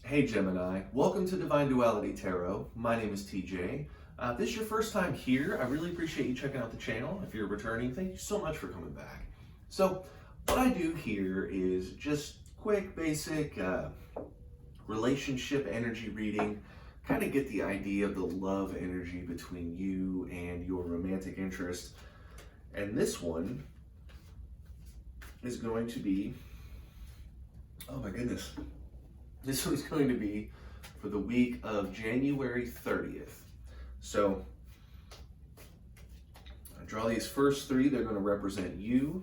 Hey Gemini, welcome to Divine Duality Tarot. My name is TJ. If this is your first time here, I really appreciate you checking out the channel. If you're returning, thank you so much for coming back. So what I do here is just quick, basic relationship energy reading, kind of get the idea of the love energy between you and your romantic interest. And this one is going to be, oh my goodness, this one's going to be for the week of January 30th. So I draw these first three. They're going to represent you,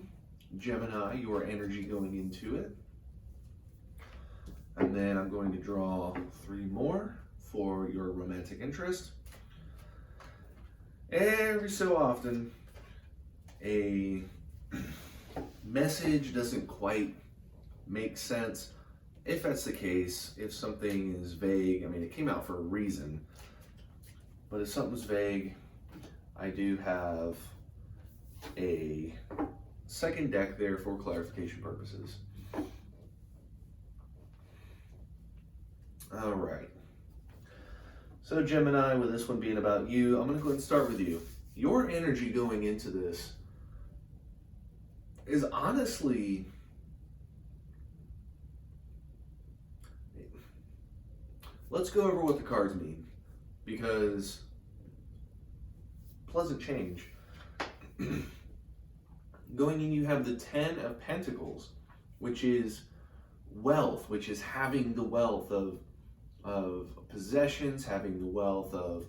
Gemini, your energy going into it. And then I'm going to draw three more for your romantic interest. Every so often, a message doesn't quite make sense. If that's the case, if something is vague, I mean, it came out for a reason, but if something's vague, I do have a second deck there for clarification purposes. All right. So Gemini, with this one being about you, I'm going to go ahead and start with you. Your energy going into this is honestly, let's go over what the cards mean, because pleasant change. Going in, you have the 10 of Pentacles, which is wealth, which is having the wealth of possessions, having the wealth of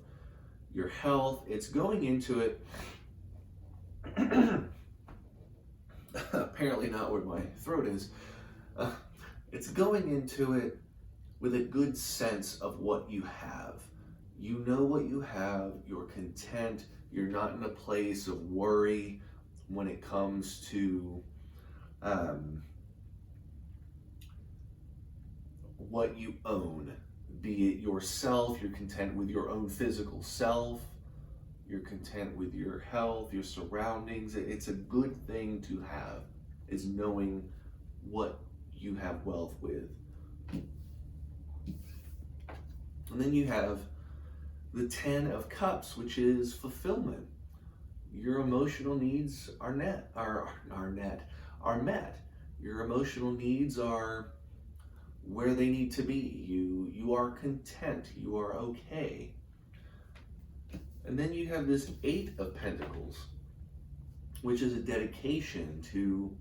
your health. It's going into it, apparently not where my throat is. It's going into it with a good sense of what you have. You know what you have, you're content, you're not in a place of worry when it comes to what you own. Be it yourself, you're content with your own physical self, you're content with your health, your surroundings. It's a good thing to have, is knowing what you have wealth with. And then you have the 10 of Cups, which is fulfillment. Your emotional needs are met. Your emotional needs are where they need to be. You are content. You are okay. And then you have this 8 of Pentacles, which is a dedication to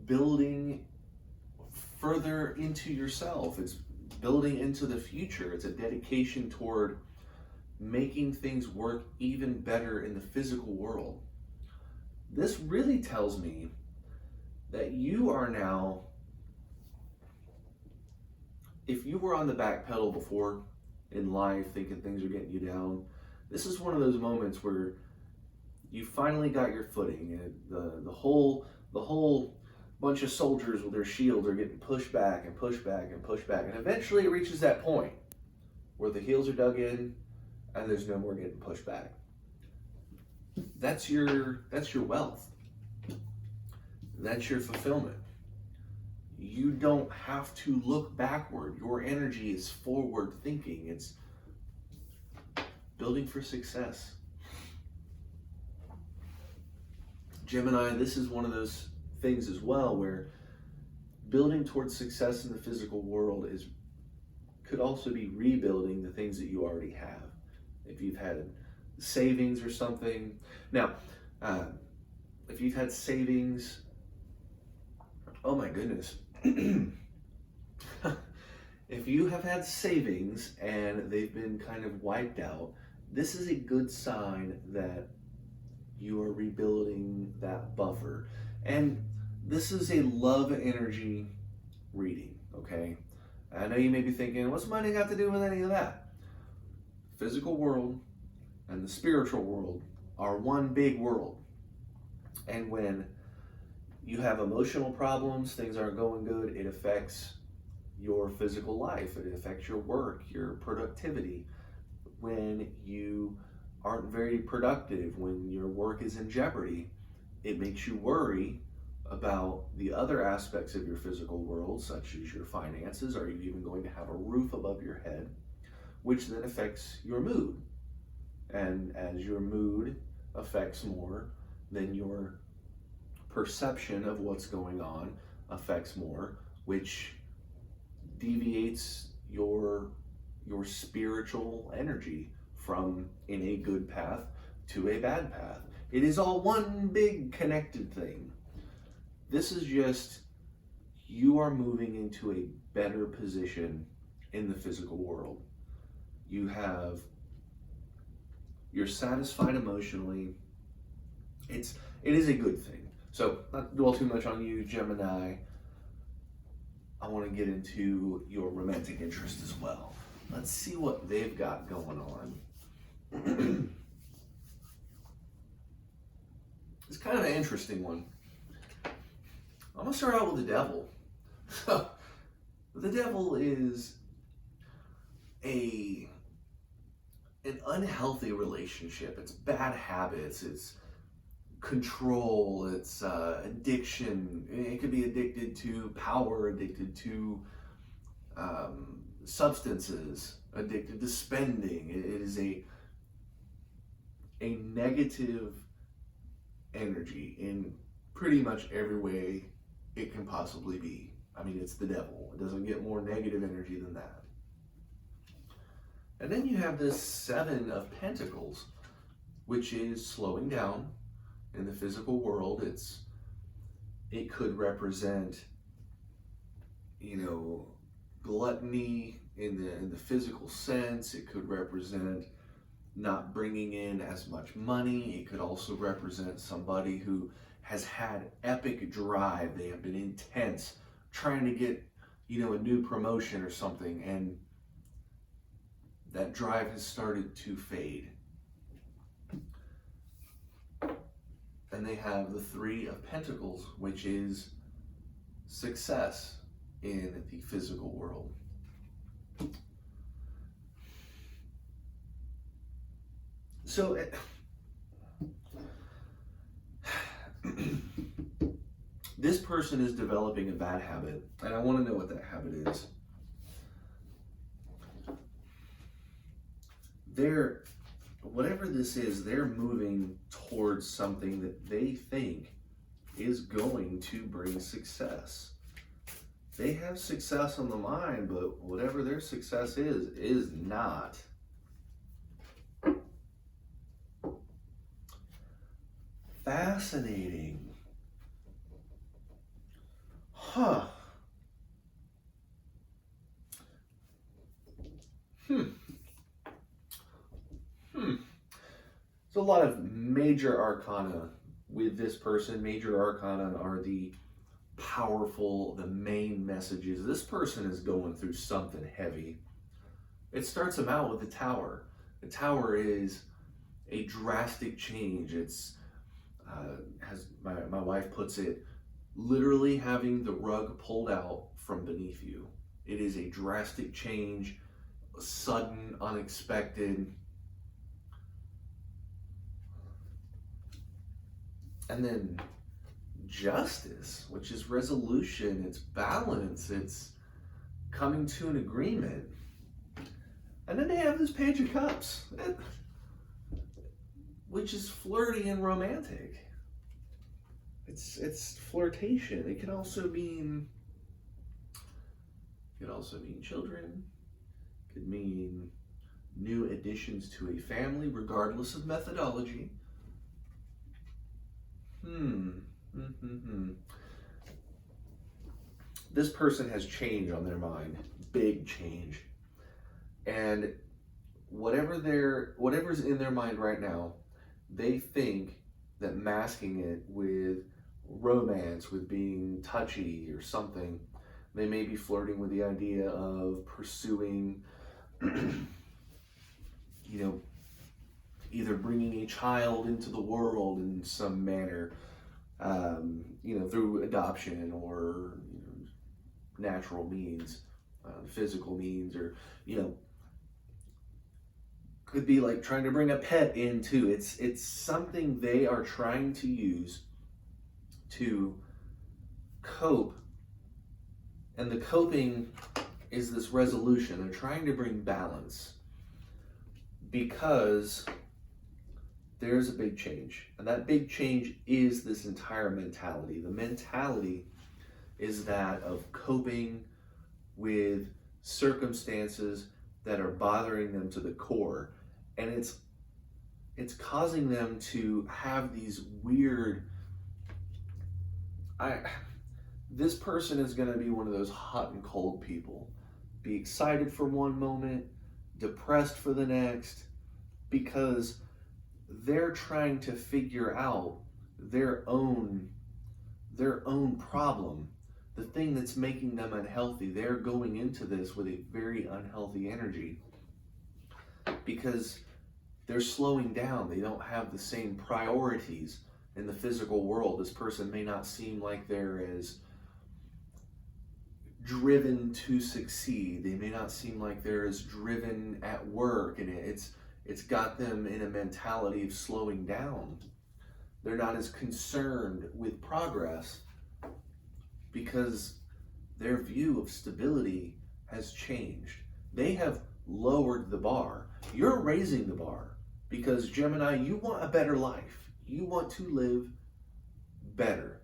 building further into yourself. It's building into the future. It's a dedication toward making things work even better in the physical world. This really tells me that you are now, if you were on the back pedal before in life thinking things are getting you down, this is one of those moments where you finally got your footing, and the whole bunch of soldiers with their shields are getting pushed back and pushed back and pushed back, and eventually it reaches that point where the heels are dug in and there's no more getting pushed back. That's your wealth. That's your fulfillment. You don't have to look backward. Your energy is forward thinking. It's building for success. Gemini, this is one of those things as well where building towards success in the physical world could also be rebuilding the things that you already have. If you've had savings or something. Now, if you've had savings, oh my goodness. If you have had savings and they've been kind of wiped out, this is a good sign that you are rebuilding that buffer. And this is a love energy reading, okay? I know you may be thinking, what's money got to do with any of that? Physical world and the spiritual world are one big world. And when you have emotional problems, things aren't going good, it affects your physical life, it affects your work, your productivity. When you aren't very productive, when your work is in jeopardy, it makes you worry about the other aspects of your physical world, such as your finances. Are you even going to have a roof above your head? Which then affects your mood. And as your mood affects more, then your perception of what's going on affects more, which deviates your spiritual energy from in a good path to a bad path. It is all one big connected thing. This is just, you are moving into a better position in the physical world. You're satisfied emotionally. It is a good thing. So, not dwell too much on you, Gemini. I want to get into your romantic interest as well. Let's see what they've got going on. It's kind of an interesting one. I'm going to start out with the devil. The devil is an unhealthy relationship. It's bad habits. It's control. It's addiction. It could be addicted to power, addicted to substances, addicted to spending. It is a negative energy in pretty much every way it can possibly be. I mean, it's the devil. It doesn't get more negative energy than that. And then you have this Seven of Pentacles, which is slowing down in the physical world. It could represent, gluttony in the physical sense. It could represent not bringing in as much money. It could also represent somebody who has had epic drive. They have been intense, trying to get, a new promotion or something, and that drive has started to fade. And they have the Three of Pentacles, which is success in the physical world. So this person is developing a bad habit, and I want to know what that habit is. Whatever this is, they're moving towards something that they think is going to bring success. They have success on the mind, but whatever their success is not. Fascinating. Huh. There's a lot of major arcana with this person. Major arcana are the powerful, the main messages. This person is going through something heavy. It starts them out with the Tower. The Tower is a drastic change. It's, as my wife puts it, literally having the rug pulled out from beneath you. It is a drastic change, sudden, unexpected. And then Justice, which is resolution, it's balance, it's coming to an agreement. And then they have this Page of Cups, which is flirty and romantic. It's flirtation. It can also mean children. It could mean new additions to a family, regardless of methodology. This person has change on their mind, big change. And whatever's in their mind right now, they think that masking it with romance, with being touchy or something, they may be flirting with the idea of pursuing, either bringing a child into the world in some manner, through adoption or natural means, physical means, or could be like trying to bring a pet in too. It's something they are trying to use to cope, and the coping is this resolution. They're trying to bring balance because there's a big change. And that big change is this entire mentality. The mentality is that of coping with circumstances that are bothering them to the core. And it's causing them to have these weird, this person is going to be one of those hot and cold people. Be excited for one moment, depressed for the next, because they're trying to figure out their own problem, the thing that's making them unhealthy. They're going into this with a very unhealthy energy because they're slowing down. They don't have the same priorities in the physical world. This person may not seem like they're as driven to succeed. They may not seem like they're as driven at work, and it's got them in a mentality of slowing down. They're not as concerned with progress because their view of stability has changed. They have lowered the bar. You're raising the bar because, Gemini, you want a better life. You want to live better.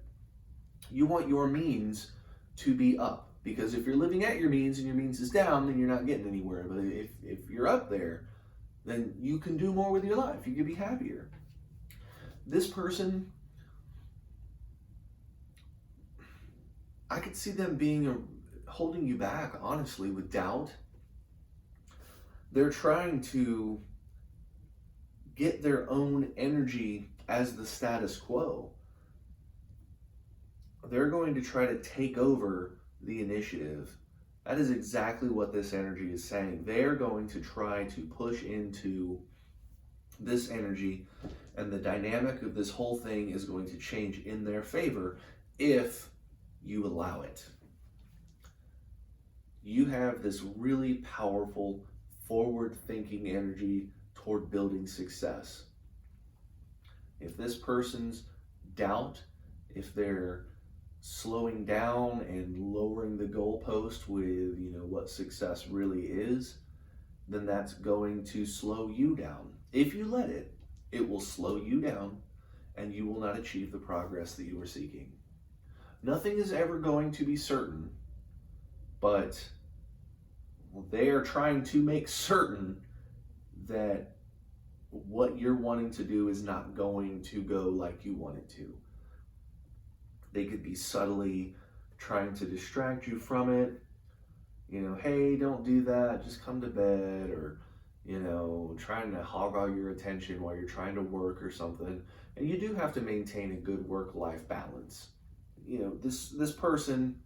You want your means to be up, because if you're living at your means and your means is down, then you're not getting anywhere. But if you're up there, then you can do more with your life. You can be happier. This person, I could see them holding you back, honestly, with doubt. They're trying to get their own energy as the status quo. They're going to try to take over the initiative. That is exactly what this energy is saying. They're going to try to push into this energy, and the dynamic of this whole thing is going to change in their favor if you allow it. You have this really powerful, forward-thinking energy toward building success. If this person's doubt, if they're slowing down and lowering the goalpost with, what success really is, then that's going to slow you down. If you let it, it will slow you down and you will not achieve the progress that you are seeking. Nothing is ever going to be certain, but they are trying to make certain that what you're wanting to do is not going to go like you want it to. They could be subtly trying to distract you from it. Hey, don't do that, just come to bed, or, trying to hog all your attention while you're trying to work or something. And you do have to maintain a good work-life balance. This person,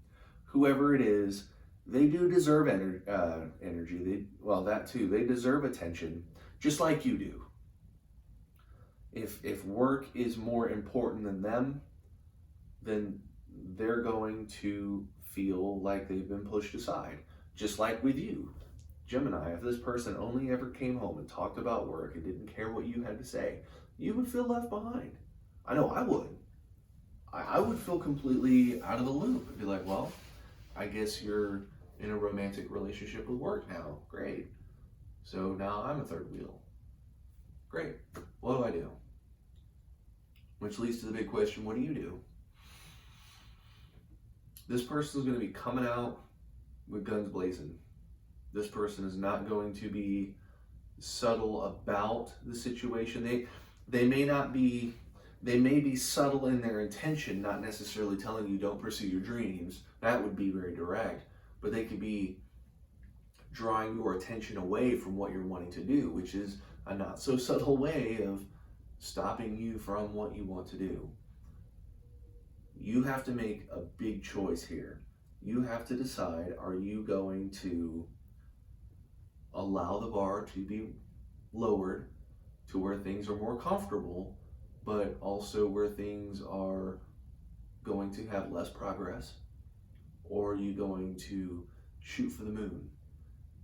whoever it is, they do deserve energy. That too. They deserve attention, just like you do. If work is more important than them, then they're going to feel like they've been pushed aside. Just like with you, Gemini, if this person only ever came home and talked about work and didn't care what you had to say, you would feel left behind. I know I would. I would feel completely out of the loop. I'd be like, well, I guess you're in a romantic relationship with work now. Great. So now I'm a third wheel. Great. What do I do? Which leads to the big question, what do you do? This person is going to be coming out with guns blazing. This person is not going to be subtle about the situation. They may be subtle in their intention, not necessarily telling you don't pursue your dreams. That would be very direct. But they could be drawing your attention away from what you're wanting to do, which is a not so subtle way of stopping you from what you want to do. You have to make a big choice here. You have to decide, are you going to allow the bar to be lowered to where things are more comfortable, but also where things are going to have less progress? Or are you going to shoot for the moon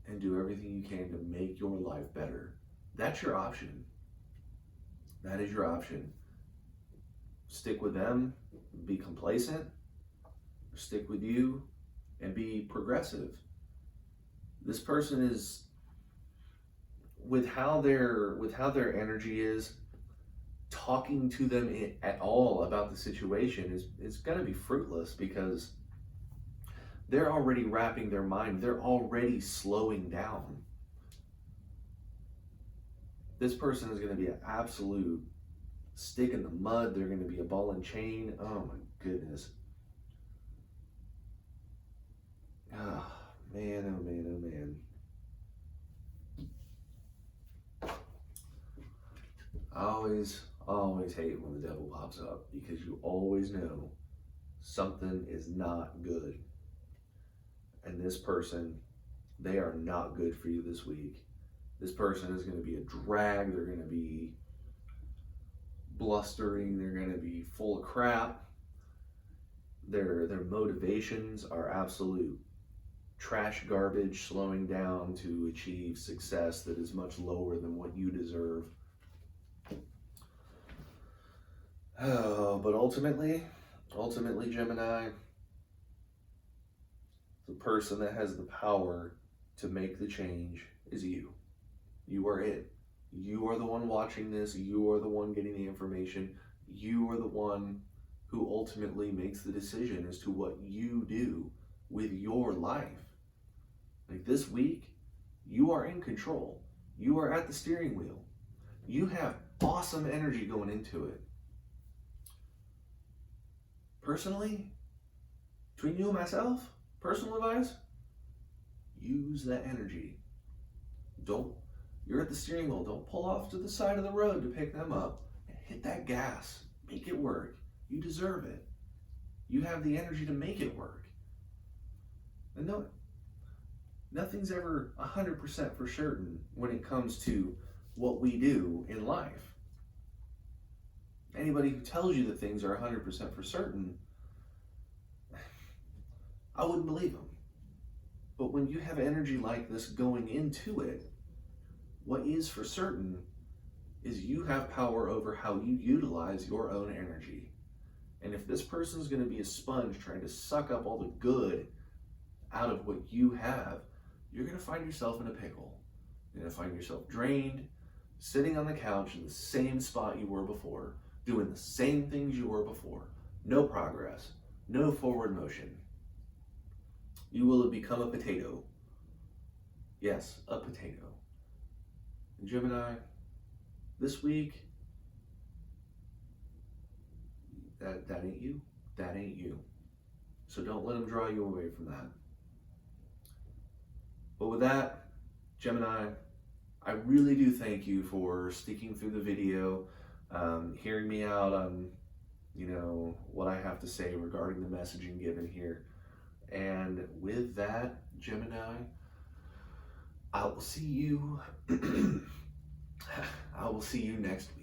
and do everything you can to make your life better? That's your option. That is your option. Stick with them, be complacent, stick with you, and be progressive. This person is, with how their energy is, talking to them at all about the situation is going to be fruitless, because they're already wrapping their mind, they're already slowing down. This person is going to be an absolute stick in the mud. They're going to be a ball and chain. Oh my goodness. Oh man, oh man, oh man. I always hate when the devil pops up, because you always know something is not good. And this person, they are not good for you this week. This person is going to be a drag. They're going to be blustering. They're going to be full of crap. Their motivations are absolute trash garbage, slowing down to achieve success that is much lower than what you deserve. Oh, but ultimately, Gemini, the person that has the power to make the change is you. You are it. You are the one watching this. You are the one getting the information. You are the one who ultimately makes the decision as to what you do with your life. Like this week, you are in control. You are at the steering wheel. You have awesome energy going into it. Personally, between you and myself, personal advice, use that energy. You're at the steering wheel. Don't pull off to the side of the road to pick them up. Hit that gas. Make it work. You deserve it. You have the energy to make it work. And no, nothing's ever 100% for certain when it comes to what we do in life. Anybody who tells you that things are 100% for certain, I wouldn't believe them. But when you have energy like this going into it, what is for certain is you have power over how you utilize your own energy. And if this person's going to be a sponge trying to suck up all the good out of what you have, you're going to find yourself in a pickle. You're going to find yourself drained, sitting on the couch in the same spot you were before, doing the same things you were before. No progress, no forward motion. You will have become a potato. Yes, a potato. And Gemini, this week, that ain't you. That ain't you. So don't let them draw you away from that. But with that, Gemini, I really do thank you for sticking through the video, hearing me out on, what I have to say regarding the messaging given here. And with that, Gemini, I will see you next week.